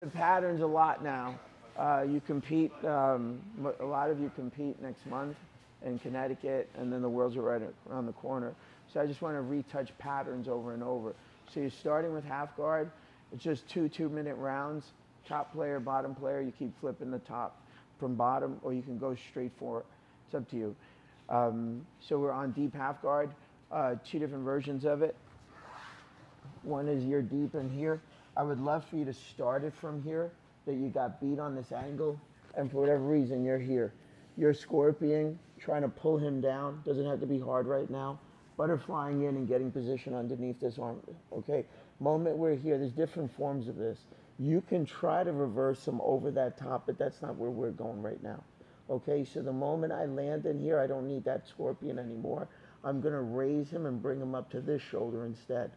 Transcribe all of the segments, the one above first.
The patterns a lot now. You compete, a lot of you compete next month in Connecticut, and then the Worlds are right around the corner. So I just want to retouch patterns over and over. So you're starting with half guard. It's just two-minute rounds. Top player, bottom player, you keep flipping the top from bottom, or you can go straight for it. It's up to you. So we're on deep half guard, two different versions of it. One is you're deep in here. I would love for you to start it from here, that you got beat on this angle, and for whatever reason, you're here. You're scorpioning, trying to pull him down. Doesn't have to be hard right now. Butterflying in and getting position underneath this arm, okay? Moment we're here, there's different forms of this. You can try to reverse him over that top, but that's not where we're going right now, okay? So the moment I land in here, I don't need that scorpion anymore. I'm gonna raise him and bring him up to this shoulder instead.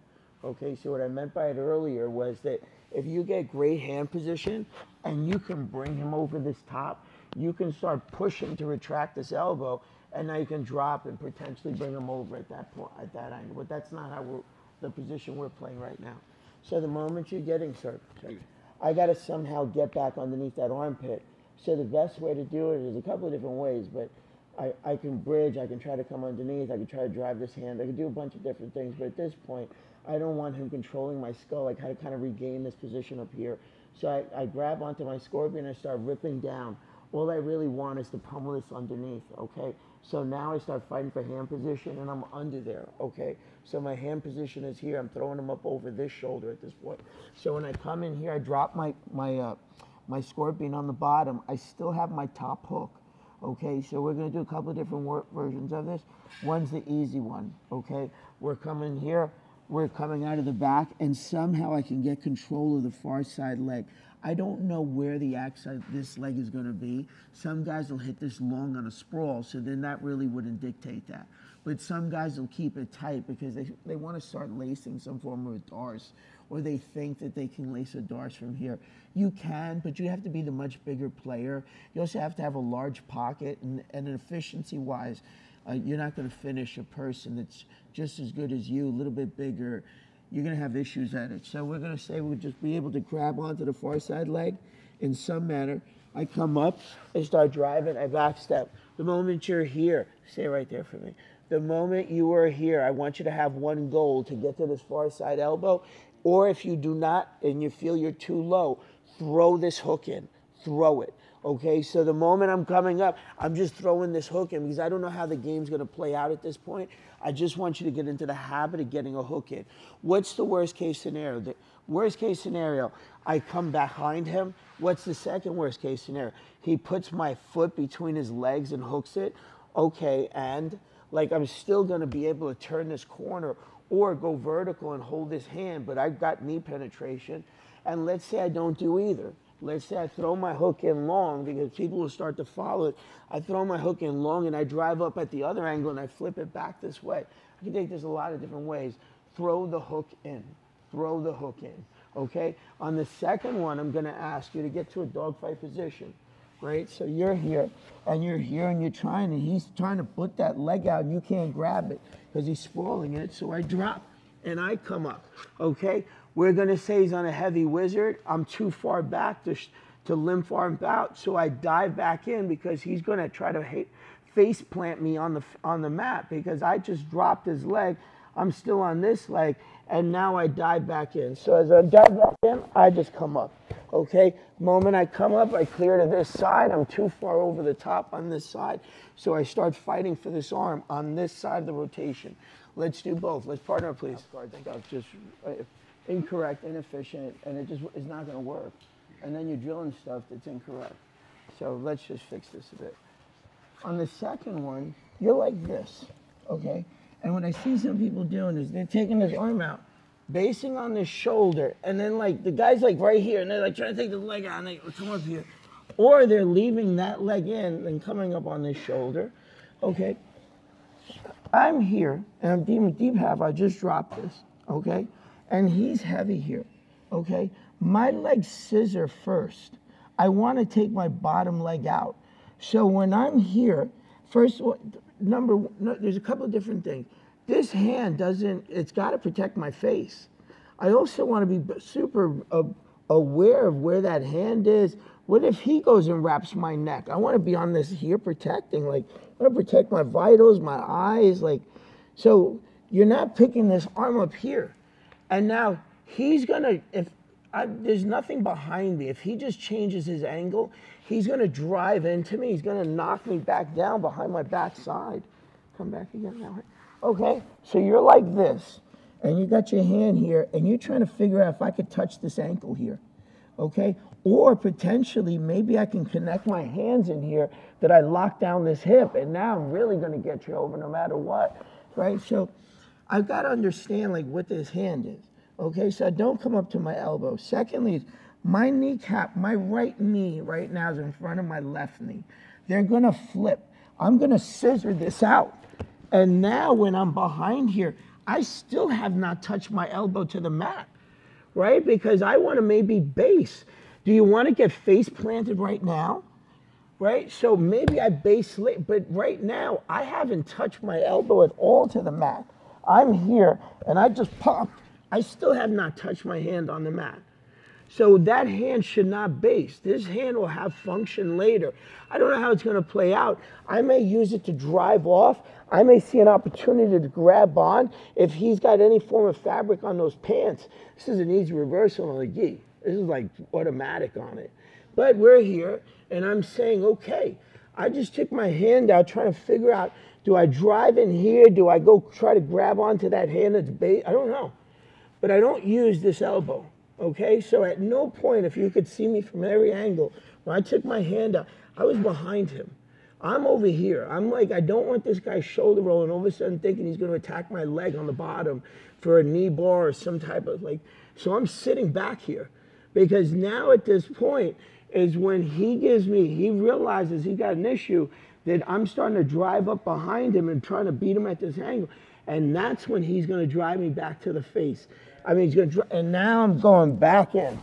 Okay, so what I meant by it earlier was that if you get great hand position and you can bring him over this top, you can start pushing to retract this elbow, and now you can drop and potentially bring him over at that point, at that angle. But that's not how the position we're playing right now. So the moment you're getting, sir, I got to somehow get back underneath that armpit. So the best way to do it is a couple of different ways, but I can bridge, I can try to come underneath, I can try to drive this hand, I can do a bunch of different things, but at this point, I don't want him controlling my skull. I gotta kind of regain this position up here. So I grab onto my scorpion and I start ripping down. All I really want is to pummel this underneath, okay? So now I start fighting for hand position and I'm under there, okay? So my hand position is here. I'm throwing him up over this shoulder at this point. So when I come in here, I drop my scorpion on the bottom. I still have my top hook. Okay, so we're going to do a couple of different versions of this. One's the easy one, okay? We're coming here, we're coming out of the back, and somehow I can get control of the far side leg. I don't know where the axis of this leg is going to be. Some guys will hit this long on a sprawl, so then that really wouldn't dictate that. But some guys will keep it tight because they want to start lacing some form of a darce, or they think that they can lace a darce from here. You can, but you have to be the much bigger player. You also have to have a large pocket, and efficiency-wise, you're not going to finish a person that's just as good as you, a little bit bigger. You're going to have issues at it. So we're going to say we'll just be able to grab onto the far side leg in some manner. I come up, I start driving, I back step. The moment you're here, stay right there for me. The moment you are here, I want you to have one goal, to get to this far side elbow, or if you do not and you feel you're too low, throw this hook in, throw it. Okay, so the moment I'm coming up, I'm just throwing this hook in because I don't know how the game's going to play out at this point. I just want you to get into the habit of getting a hook in. What's the worst case scenario? The worst case scenario, I come behind him. What's the second worst case scenario? He puts my foot between his legs and hooks it. Okay, and like I'm still going to be able to turn this corner or go vertical and hold this hand, but I've got knee penetration. And let's say I don't do either. Let's say I throw my hook in long because people will start to follow it. I throw my hook in long and I drive up at the other angle and I flip it back this way. I can take this a lot of different ways. Throw the hook in. Throw the hook in. Okay? On the second one, I'm going to ask you to get to a dogfight position. Right? So you're here and you're trying, and he's trying to put that leg out and you can't grab it because he's sprawling it. So I drop and I come up. Okay? We're going to say he's on a heavy wizard. I'm too far back to limp arm out, so I dive back in because he's going to try to face plant me on the mat because I just dropped his leg. I'm still on this leg, and now I dive back in. So as I dive back in, I just come up. Okay? Moment I come up, I clear to this side. I'm too far over the top on this side, so I start fighting for this arm on this side of the rotation. Let's do both. Let's partner, please. I think I've just incorrect, inefficient, and it just is not going to work. And then you're drilling stuff that's incorrect. So let's just fix this a bit. On the second one, you're like this, okay? And what I see some people doing is they're taking this arm out, basing on this shoulder, and then like the guy's like right here, and they're like trying to take the leg out, and they come up here. Or they're leaving that leg in and coming up on this shoulder, okay? I'm here, and I'm deep half, I just dropped this, okay? And he's heavy here, okay? My legs scissor first. I want to take my bottom leg out. So when I'm here, first, there's a couple of different things. This hand it's got to protect my face. I also want to be super aware of where that hand is. What if he goes and wraps my neck? I want to be on this here protecting, like, I want to protect my vitals, my eyes, like, so you're not picking this arm up here. And now he's going to, there's nothing behind me. If he just changes his angle, he's going to drive into me. He's going to knock me back down behind my backside. Come back again now. Okay, so you're like this, and you got your hand here, and you're trying to figure out if I could touch this ankle here, okay? Or potentially, maybe I can connect my hands in here that I lock down this hip, and now I'm really going to get you over no matter what, right? So I've got to understand, like, what this hand is, okay? So I don't come up to my elbow. Secondly, my kneecap, my right knee right now is in front of my left knee. They're going to flip. I'm going to scissor this out. And now when I'm behind here, I still have not touched my elbow to the mat, right? Because I want to maybe base. Do you want to get face planted right now? Right? So maybe I base late, but right now I haven't touched my elbow at all to the mat. I'm here and I just popped. I still have not touched my hand on the mat. So that hand should not base. This hand will have function later. I don't know how it's going to play out. I may use it to drive off. I may see an opportunity to grab on. If he's got any form of fabric on those pants, this is an easy reversal on the gi. This is like automatic on it. But we're here, and I'm saying, okay, I just took my hand out trying to figure out, do I drive in here? Do I go try to grab onto that hand that's base? I don't know. But I don't use this elbow. Okay, so at no point, if you could see me from every angle, when I took my hand out, I was behind him. I'm over here. I'm like, I don't want this guy shoulder rolling, all of a sudden thinking he's going to attack my leg on the bottom for a knee bar or some type of like, so I'm sitting back here. Because now at this point is when he realizes he got an issue that I'm starting to drive up behind him and trying to beat him at this angle. And that's when he's going to drive me back to the face. I mean, he's going to, and now I'm going back in,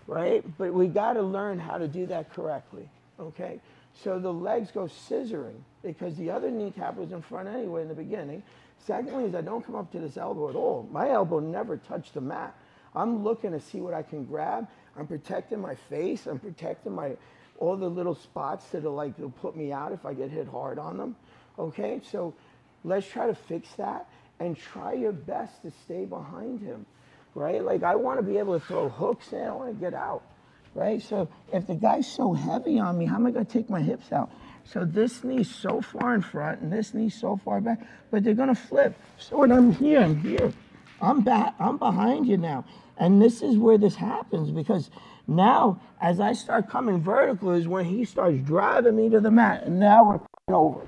right? But we got to learn how to do that correctly, okay? So the legs go scissoring because the other kneecap was in front anyway in the beginning. Secondly is I don't come up to this elbow at all. My elbow never touched the mat. I'm looking to see what I can grab. I'm protecting my face. I'm protecting all the little spots that'll put me out if I get hit hard on them, okay? So let's try to fix that. And try your best to stay behind him, right? Like I want to be able to throw hooks in, I want to get out, right? So if the guy's so heavy on me, how am I going to take my hips out? So this knee's so far in front and this knee's so far back, but they're going to flip. So when I'm here, I'm back, I'm behind you now. And this is where this happens because now as I start coming vertical is when he starts driving me to the mat and now we're over,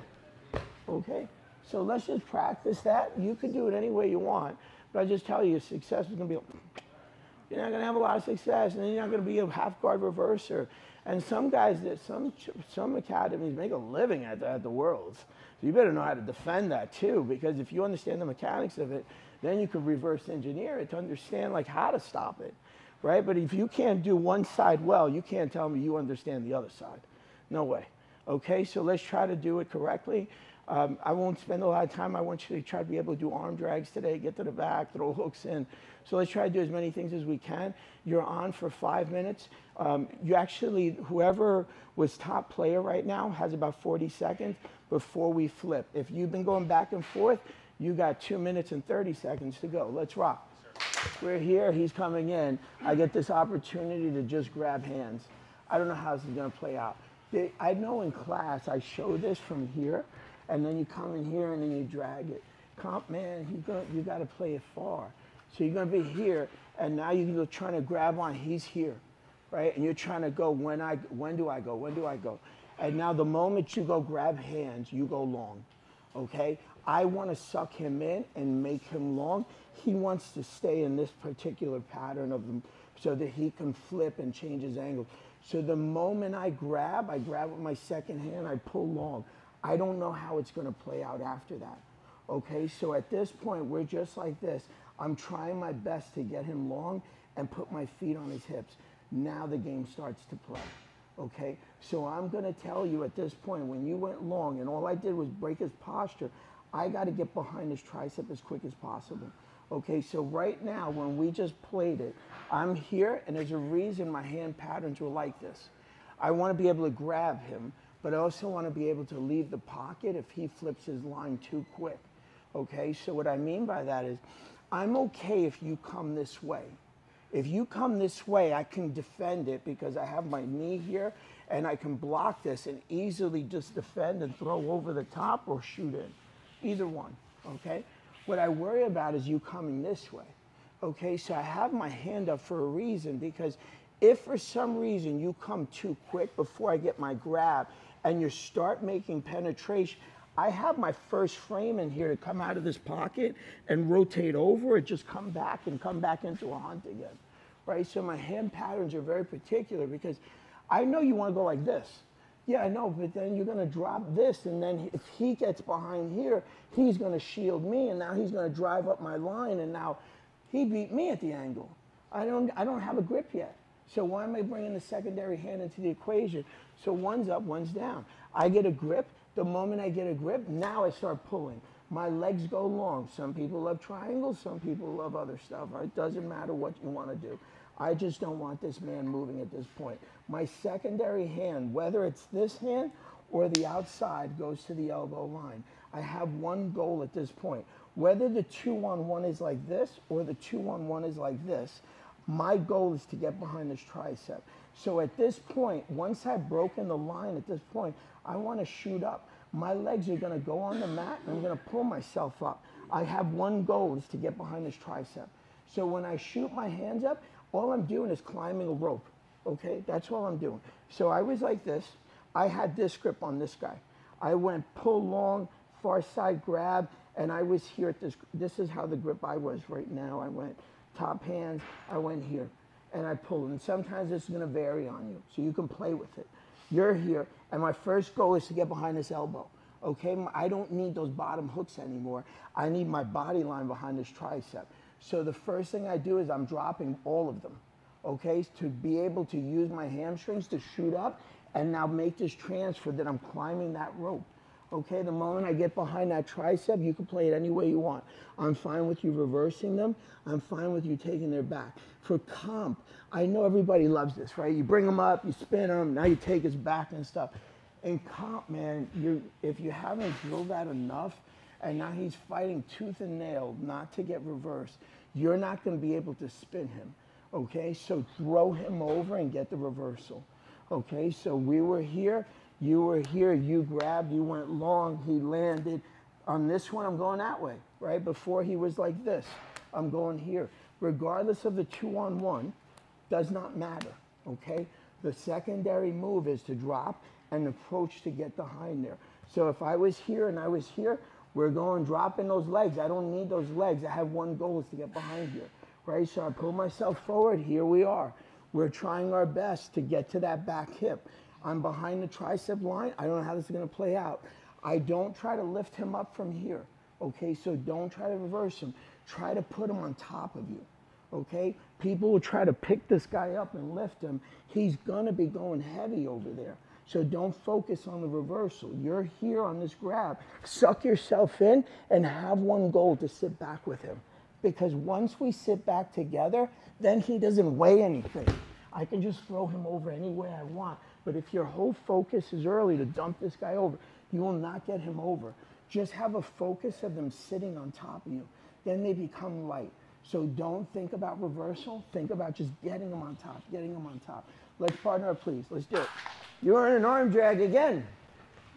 okay? So let's just practice that. You can do it any way you want, but I just tell you, success is going to be, you're not going to have a lot of success, and then you're not going to be a half guard reverser. And some guys, some academies make a living at the Worlds. So you better know how to defend that too, because if you understand the mechanics of it, then you can reverse engineer it to understand like how to stop it, right? But if you can't do one side well, you can't tell me you understand the other side. No way. Okay, so let's try to do it correctly. I won't spend a lot of time. I want you to try to be able to do arm drags today, get to the back, throw hooks in. So let's try to do as many things as we can. You're on for 5 minutes. You actually, whoever was top player right now has about 40 seconds before we flip. If you've been going back and forth, you got 2 minutes and 30 seconds to go. Let's rock. We're here. He's coming in. I get this opportunity to just grab hands. I don't know how this is going to play out. I know in class I show this from here. And then you come in here and then you drag it. Man, you got to play it far. So you're going to be here, and now you're trying to grab on. He's here, right? And you're trying to go, when do I go? When do I go? And now the moment you go grab hands, you go long, okay? I want to suck him in and make him long. He wants to stay in this particular pattern of them so that he can flip and change his angle. So the moment I grab with my second hand, I pull long. I don't know how it's going to play out after that, okay? So at this point, we're just like this. I'm trying my best to get him long and put my feet on his hips. Now the game starts to play, okay? So I'm going to tell you at this point, when you went long and all I did was break his posture, I got to get behind his tricep as quick as possible, Okay, so right now, when we just played it, I'm here, and there's a reason my hand patterns were like this. I want to be able to grab him, but I also want to be able to leave the pocket if he flips his line too quick. Okay, so what I mean by that is, I'm okay if you come this way. If you come this way, I can defend it because I have my knee here, and I can block this and easily just defend and throw over the top or shoot in. Either one, okay? What I worry about is you coming this way. Okay, so I have my hand up for a reason, because if for some reason you come too quick before I get my grab and you start making penetration, I have my first frame in here to come out of this pocket and rotate over or just come back into a hunt again, right? So my hand patterns are very particular because I know you want to go like this. Yeah, I know, but then you're going to drop this, and then if he gets behind here, he's going to shield me, and now he's going to drive up my line, and now he beat me at the angle. I don't have a grip yet. So why am I bringing the secondary hand into the equation? So one's up, one's down. I get a grip. The moment I get a grip, now I start pulling. My legs go long. Some people love triangles. Some people love other stuff. It doesn't matter what you want to do. I just don't want this man moving at this point. My secondary hand, whether it's this hand or the outside, goes to the elbow line. I have one goal at this point. Whether the 2-on-1 is like this or the 2-on-1 is like this, my goal is to get behind this tricep. So at this point, once I've broken the line at this point, I want to shoot up. My legs are going to go on the mat, and I'm going to pull myself up. I have one goal, is to get behind this tricep. So when I shoot my hands up, all I'm doing is climbing a rope, okay? That's all I'm doing. So I was like this. I had this grip on this guy. I went pull long, far side grab, and I was here at this. This is how the grip I was right now. I went top hands, I went here, and I pulled. And sometimes it's going to vary on you, so you can play with it. You're here, and my first goal is to get behind this elbow, okay? I don't need those bottom hooks anymore. I need my body line behind this tricep. So the first thing I do is I'm dropping all of them, okay, to be able to use my hamstrings to shoot up and now make this transfer that I'm climbing that rope. Okay, the moment I get behind that tricep, you can play it any way you want. I'm fine with you reversing them. I'm fine with you taking their back. For comp, I know everybody loves this, right? You bring them up, you spin them, now you take his back and stuff. In comp, man, if you haven't drilled that enough, and now he's fighting tooth and nail not to get reversed, you're not going to be able to spin him, okay? So throw him over and get the reversal, okay? So we were here, you were here, you grabbed, you went long, he landed. On this one, I'm going that way, right? Before he was like this, I'm going here. Regardless of the 2-on-1, does not matter, okay? The secondary move is to drop and approach to get behind there. So if I was here and I was here, we're going dropping those legs. I don't need those legs. I have one goal, is to get behind here, right? So I pull myself forward. Here we are. We're trying our best to get to that back hip. I'm behind the tricep line. I don't know how this is going to play out. I don't try to lift him up from here, okay? So don't try to reverse him. Try to put him on top of you, okay? People will try to pick this guy up and lift him. He's going to be going heavy over there. So don't focus on the reversal. You're here on this grab. Suck yourself in and have one goal, to sit back with him. Because once we sit back together, then he doesn't weigh anything. I can just throw him over any way I want. But if your whole focus is early to dump this guy over, you will not get him over. Just have a focus of them sitting on top of you. Then they become light. So don't think about reversal. Think about just getting them on top, getting them on top. Let's partner up, please. Let's do it. You're in an arm drag again.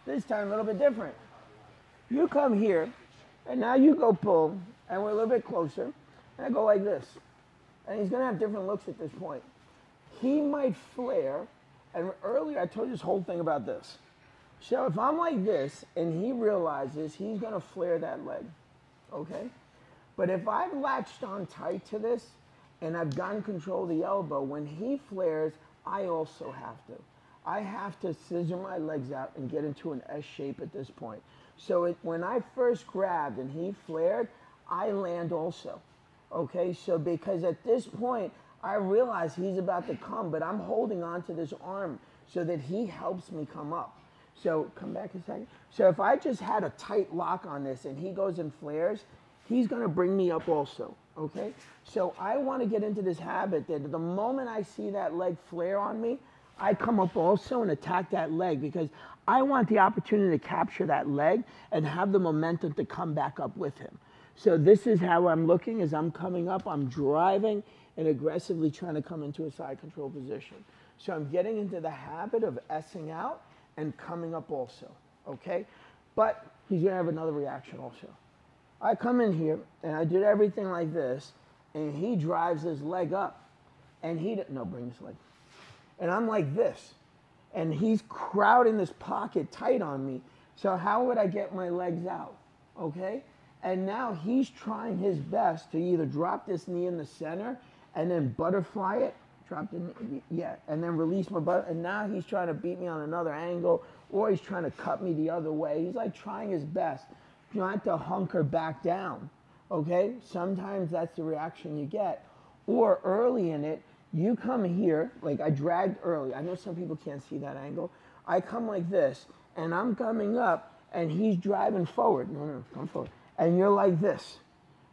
This time a little bit different. You come here, and now you go pull, and we're a little bit closer, and I go like this. And he's gonna have different looks at this point. He might flare, and earlier I told you this whole thing about this. So if I'm like this, and he realizes, he's gonna flare that leg, okay? But if I've latched on tight to this, and I've gotten control of the elbow, when he flares, I also have to. I have to scissor my legs out and get into an S shape at this point. So when I first grabbed and he flared, I land also, okay? So because at this point, I realize he's about to come, but I'm holding on to this arm so that he helps me come up. So come back a second. So if I just had a tight lock on this and he goes and flares, he's gonna bring me up also. okay? So I want to get into this habit that the moment I see that leg flare on me, I come up also and attack that leg, because I want the opportunity to capture that leg and have the momentum to come back up with him. So this is how I'm looking as I'm coming up. I'm driving and aggressively trying to come into a side control position. So I'm getting into the habit of S-ing out and coming up also, okay? But he's going to have another reaction also. I come in here and I did everything like this, and he drives his leg up, and bring this leg. And I'm like this, and he's crowding this pocket tight on me. So how would I get my legs out, okay? And now he's trying his best to either drop this knee in the center and then butterfly it, drop the knee, yeah, and then release my butt. And now he's trying to beat me on another angle, or he's trying to cut me the other way. He's like trying his best not to hunker back down, okay? Sometimes that's the reaction you get. Or early in it, you come here, like I dragged early. I know some people can't see that angle. I come like this, and I'm coming up, and he's driving forward. No, come forward. And you're like this,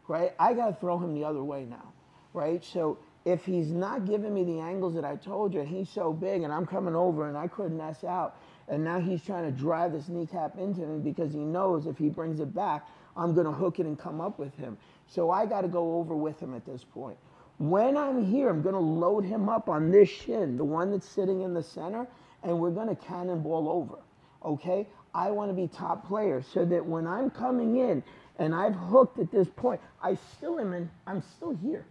right? I got to throw him the other way now, right? So if he's not giving me the angles that I told you, and he's so big, and I'm coming over, and I couldn't S out, and now he's trying to drive this kneecap into me because he knows if he brings it back, I'm going to hook it and come up with him. So I got to go over with him at this point. When I'm here, I'm going to load him up on this shin, the one that's sitting in the center, and we're going to cannonball over, okay? I want to be top player so that when I'm coming in and I've hooked at this point, I'm still here.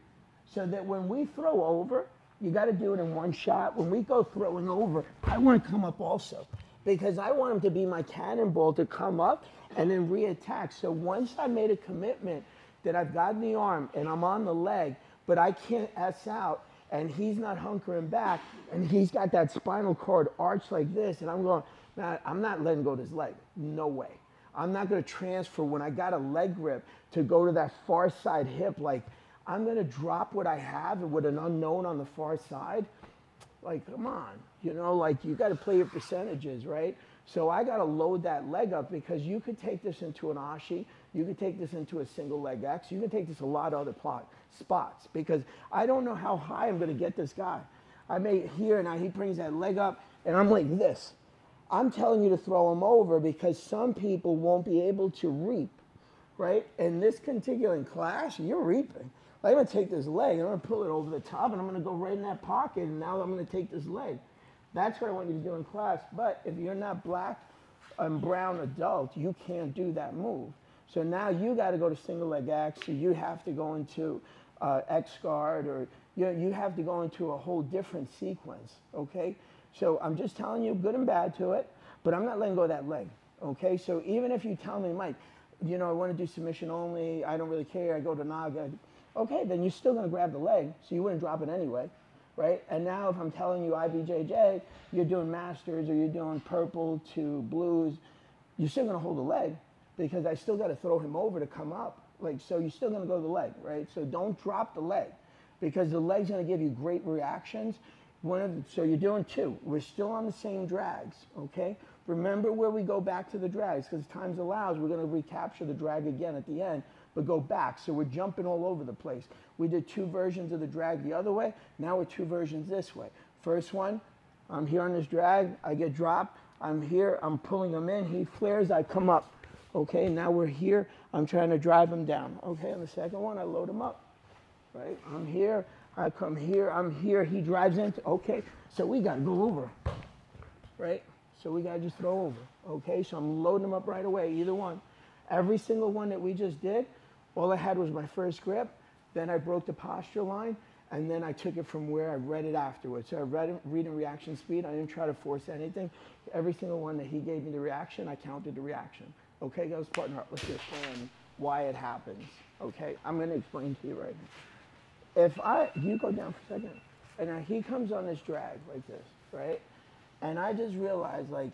So that when we throw over, you got to do it in one shot. When we go throwing over, I want to come up also, because I want him to be my cannonball to come up and then re-attack. So once I made a commitment that I've got the arm and I'm on the leg, but I can't S out, and he's not hunkering back, and he's got that spinal cord arch like this, and I'm going, nah, I'm not letting go of his leg. No way. I'm not going to transfer when I got a leg grip to go to that far side hip. Like, I'm going to drop what I have with an unknown on the far side. Like, come on. You know, like, you got to play your percentages, right? So I got to load that leg up, because you could take this into an ashi. You could take this into a single leg X. You can take this a lot of other spots, because I don't know how high I'm going to get this guy. I may here, now he brings that leg up, and I'm like this. I'm telling you to throw him over, because some people won't be able to reap, right? In this contiguous class, you're reaping. I'm going to take this leg, and I'm going to pull it over the top, and I'm going to go right in that pocket, and now I'm going to take this leg. That's what I want you to do in class. But if you're not black and brown adult, you can't do that move. So now you got to go to single leg X, so you have to go into X guard, or you have to go into a whole different sequence, okay? So I'm just telling you good and bad to it, but I'm not letting go of that leg, okay? So even if you tell me, Mike, you know, I want to do submission only, I don't really care, I go to Naga, okay, then you're still going to grab the leg, so you wouldn't drop it anyway, right? And now if I'm telling you IBJJ, you're doing masters, or you're doing purple to blues, you're still going to hold the leg, because I still got to throw him over to come up. Like, so you're still going to go to the leg, right? So don't drop the leg, because the leg's going to give you great reactions. So you're doing two. We're still on the same drags, okay? Remember where we go back to the drags, because times allows, we're going to recapture the drag again at the end, but go back. So we're jumping all over the place. We did two versions of the drag the other way. Now we're two versions this way. First one, I'm here on this drag. I get dropped. I'm here. I'm pulling him in. He flares. I come up. Okay, now we're here. I'm trying to drive him down. Okay, on the second one, I load him up. Right? I'm here. I come here. I'm here. He drives into. Okay, so we got to go over. Right? So we got to just throw over. Okay, so I'm loading him up right away, either one. Every single one that we just did, all I had was my first grip. Then I broke the posture line, and then I took it from where I read it afterwards. So I read in reaction speed. I didn't try to force anything. Every single one that he gave me the reaction, I counted the reaction. Okay, guys, partner up. Let's explain why it happens. Okay, I'm going to explain to you right now. You go down for a second, and now he comes on this drag like this, right? And I just realized, like,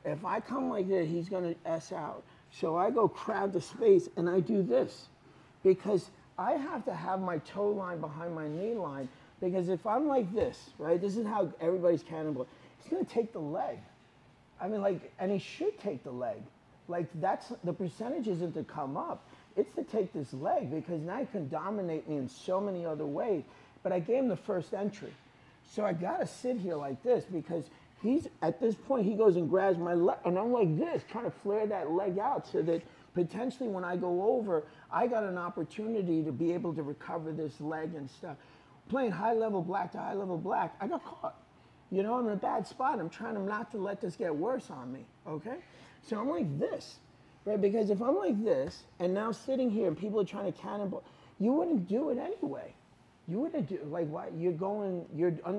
if I come like this, he's going to S out. So I go crowd the space, and I do this, because I have to have my toe line behind my knee line, because if I'm like this, right, this is how everybody's cannonball. He's going to take the leg. I mean, like, and he should take the leg. Like, that's, the percentage isn't to come up. It's to take this leg because now he can dominate me in so many other ways. But I gave him the first entry. So I got to sit here like this because he's, at this point, he goes and grabs my leg. And I'm like this, trying to flare that leg out so that potentially when I go over, I got an opportunity to be able to recover this leg and stuff. Playing high-level black to high-level black, I got caught. You know, I'm in a bad spot. I'm trying not to let this get worse on me, okay? So I'm like this, right? Because if I'm like this, and now sitting here and people are trying to cannonball, you wouldn't do it anyway. You wouldn't do, like, why? You're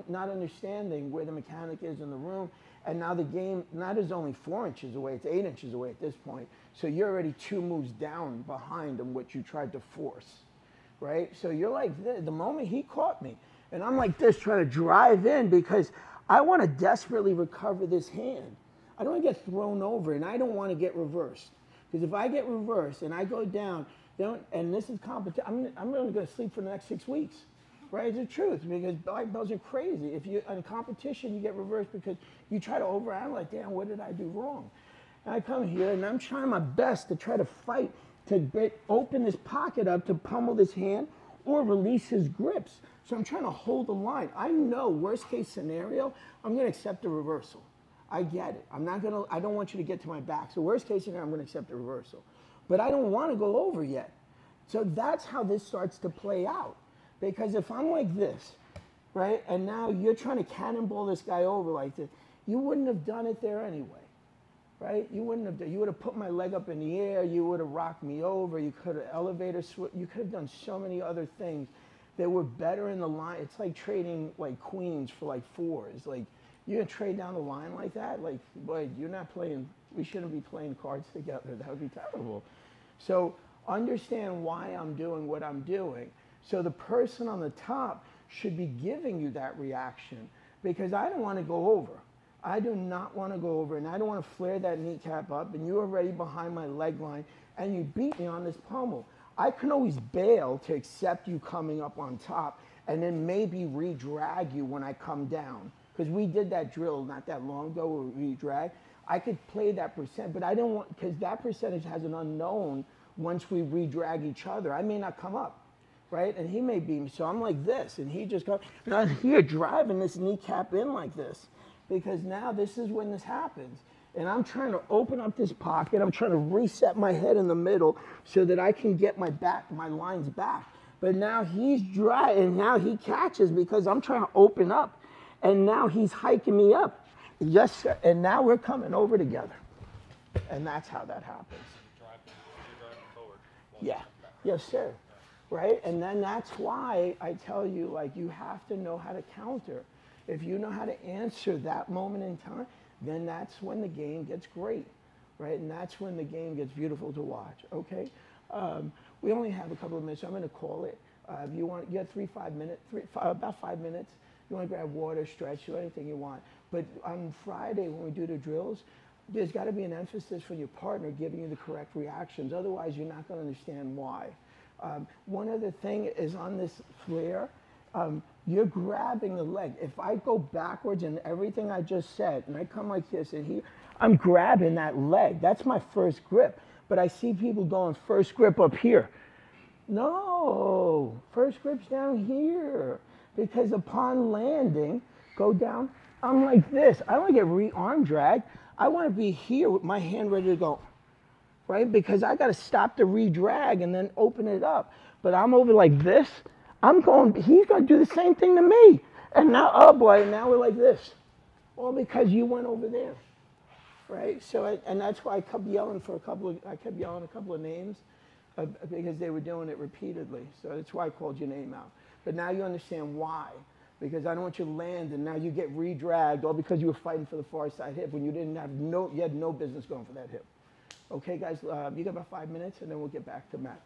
not understanding where the mechanic is in the room, and now the game, not is only 4 inches away, it's 8 inches away at this point. So you're already 2 moves down behind them, what you tried to force, right? So you're like this. The moment he caught me, and I'm like this, trying to drive in because I want to desperately recover this hand. I don't want to get thrown over, and I don't want to get reversed. Because if I get reversed and I go down, and this is competition, I'm only going to sleep for the next 6 weeks. Right, it's the truth, because black belts are crazy. If you're in competition, you get reversed because you try to overanalyze, damn, what did I do wrong? And I come here, and I'm trying my best to try to fight, to open this pocket up, to pummel this hand, or release his grips. So I'm trying to hold the line. I know, worst case scenario, I'm gonna accept the reversal. I get it. I don't want you to get to my back. So worst case scenario, I'm gonna accept the reversal. But I don't wanna go over yet. So that's how this starts to play out. Because if I'm like this, right, and now you're trying to cannonball this guy over like this, you wouldn't have done it there anyway, right? You wouldn't have done, you would have put my leg up in the air, you would have rocked me over, you could have you could have done so many other things that were better in the line. It's like trading like queens for like fours. Like, you're gonna trade down the line like that? Like, boy, you're not playing, we shouldn't be playing cards together. That would be terrible. So understand why I'm doing what I'm doing. So the person on the top should be giving you that reaction, because I don't want to go over. I do not want to go over, and I don't want to flare that kneecap up, and you're already behind my leg line, and you beat me on this pommel. I can always bail to accept you coming up on top, and then maybe re-drag you when I come down. Because we did that drill not that long ago where we re-drag. I could play that percent, but I don't want, because that percentage has an unknown once we re-drag each other. I may not come up. Right? And he may beat me. So I'm like this, and he just goes, and I'm here driving this kneecap in like this, because now this is when this happens. And I'm trying to open up this pocket. I'm trying to reset my head in the middle so that I can get my lines back. But now he's dry, and now he catches because I'm trying to open up. And now he's hiking me up. Yes, sir. And now we're coming over together. And that's how that happens. You're driving forward. Yeah. Yes, sir. Right? And then that's why I tell you, like, you have to know how to counter. If you know how to answer that moment in time, then that's when the game gets great, right? And that's when the game gets beautiful to watch, okay? We only have a couple of minutes, so I'm gonna call it. If you want, you have about 5 minutes. You wanna grab water, stretch, do anything you want. But on Friday, when we do the drills, there's gotta be an emphasis from your partner giving you the correct reactions. Otherwise, you're not gonna understand why. One other thing is on this flare, you're grabbing the leg. If I go backwards in everything I just said, and I come like this, and here, I'm grabbing that leg. That's my first grip. But I see people going first grip up here. No, first grip's down here. Because upon landing, go down, I'm like this. I don't want to get re-arm drag. I want to be here with my hand ready to go. Right? Because I got to stop the re-drag and then open it up. But I'm over like this. He's going to do the same thing to me. And now, oh boy, now we're like this. All because you went over there. Right? So, and that's why I kept yelling a couple of names because they were doing it repeatedly. So that's why I called your name out. But now you understand why. Because I don't want you to land and now you get re-dragged all because you were fighting for the far side hip when you had no business going for that hip. Okay, guys, you got about 5 minutes, and then we'll get back to Matt.